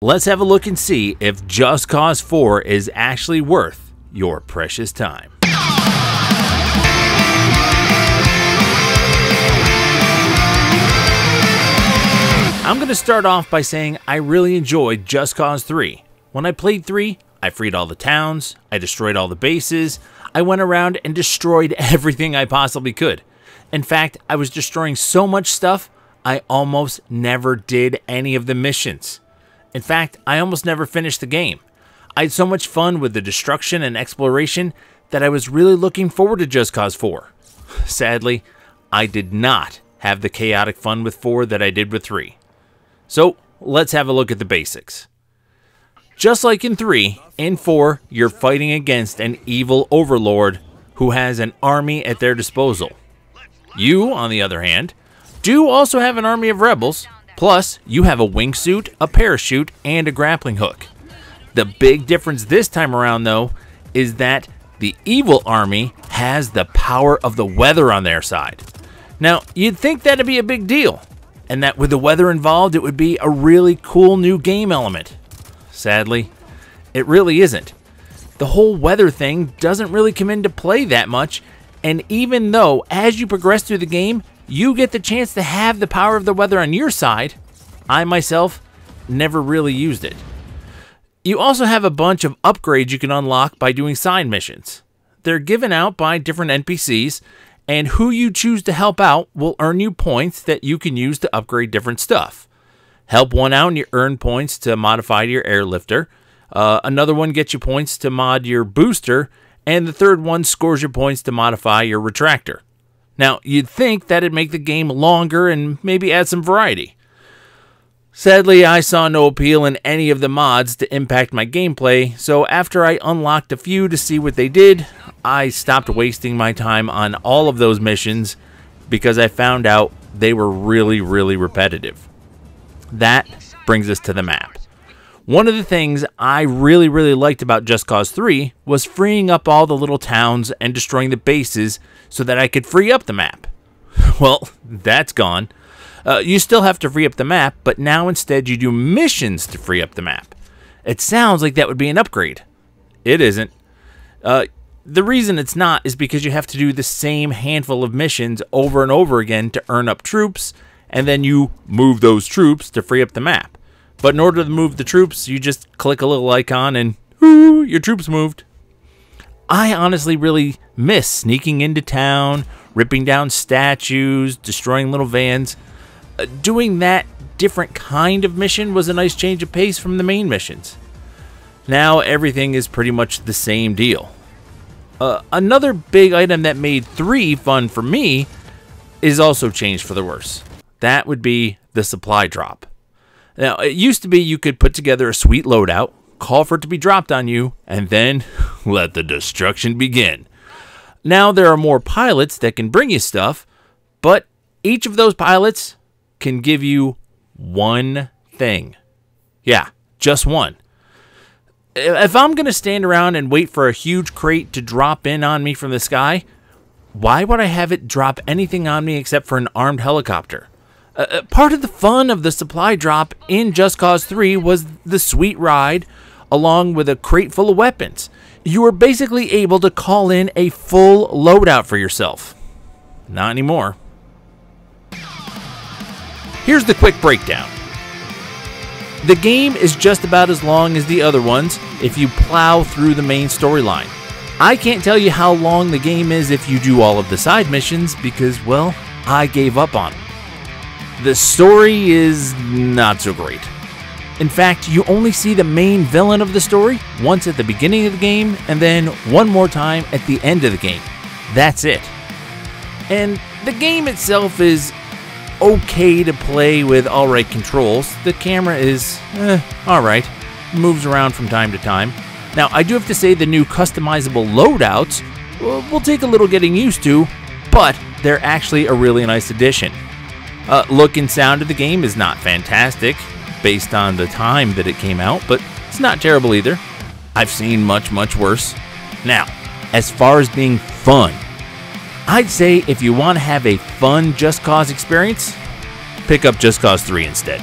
Let's have a look and see if Just Cause 4 is actually worth your precious time. I'm going to start off by saying I really enjoyed Just Cause 3. When I played 3, I freed all the towns, I destroyed all the bases, I went around and destroyed everything I possibly could. In fact, I was destroying so much stuff, I almost never did any of the missions. In fact, I almost never finished the game. I had so much fun with the destruction and exploration that I was really looking forward to Just Cause 4. Sadly, I did not have the chaotic fun with 4 that I did with 3. So, let's have a look at the basics. Just like in 3, in 4, you're fighting against an evil overlord who has an army at their disposal. You, on the other hand, do also have an army of rebels. Plus, you have a wingsuit, a parachute, and a grappling hook. The big difference this time around, though, is that the evil army has the power of the weather on their side. Now, you'd think that'd be a big deal, and that with the weather involved, it would be a really cool new game element. Sadly, it really isn't. The whole weather thing doesn't really come into play that much, and even though, as you progress through the game, you get the chance to have the power of the weather on your side, I myself never really used it. You also have a bunch of upgrades you can unlock by doing side missions. They're given out by different NPCs, and who you choose to help out will earn you points that you can use to upgrade different stuff. Help one out and you earn points to modify your airlifter. Another one gets you points to mod your booster, and the third one scores your points to modify your retractor. Now, you'd think that'd make the game longer and maybe add some variety. Sadly, I saw no appeal in any of the mods to impact my gameplay, so after I unlocked a few to see what they did, I stopped wasting my time on all of those missions because I found out they were really repetitive. That brings us to the map. One of the things I really liked about Just Cause 3 was freeing up all the little towns and destroying the bases so that I could free up the map. Well, that's gone. You still have to free up the map, but now instead you do missions to free up the map. It sounds like that would be an upgrade. It isn't. The reason it's not is because you have to do the same handful of missions over and over again to earn up troops, and then you move those troops to free up the map. But in order to move the troops, you just click a little icon and whoo, your troops moved. I honestly really miss sneaking into town, ripping down statues, destroying little vans. Doing that different kind of mission was a nice change of pace from the main missions. Now everything is pretty much the same deal. Another big item that made 3 fun for me is also changed for the worse. That would be the supply drop. Now, it used to be you could put together a sweet loadout, call for it to be dropped on you, and then let the destruction begin. Now there are more pilots that can bring you stuff, but each of those pilots can give you one thing. Yeah, just one. If I'm going to stand around and wait for a huge crate to drop in on me from the sky, why would I have it drop anything on me except for an armed helicopter? Part of the fun of the supply drop in Just Cause 3 was the sweet ride, along with a crate full of weapons. You were basically able to call in a full loadout for yourself. Not anymore. Here's the quick breakdown. The game is just about as long as the other ones if you plow through the main storyline. I can't tell you how long the game is if you do all of the side missions because, well, I gave up on them. The story is not so great. In fact, you only see the main villain of the story once at the beginning of the game and then one more time at the end of the game. That's it. And the game itself is okay to play with alright controls. The camera is alright, moves around from time to time. Now, I do have to say the new customizable loadouts will take a little getting used to, but they're actually a really nice addition. Look and sound of the game is not fantastic based on the time that it came out, but it's not terrible either. I've seen much worse. Now, as far as being fun, I'd say if you want to have a fun Just Cause experience, pick up Just Cause 3 instead.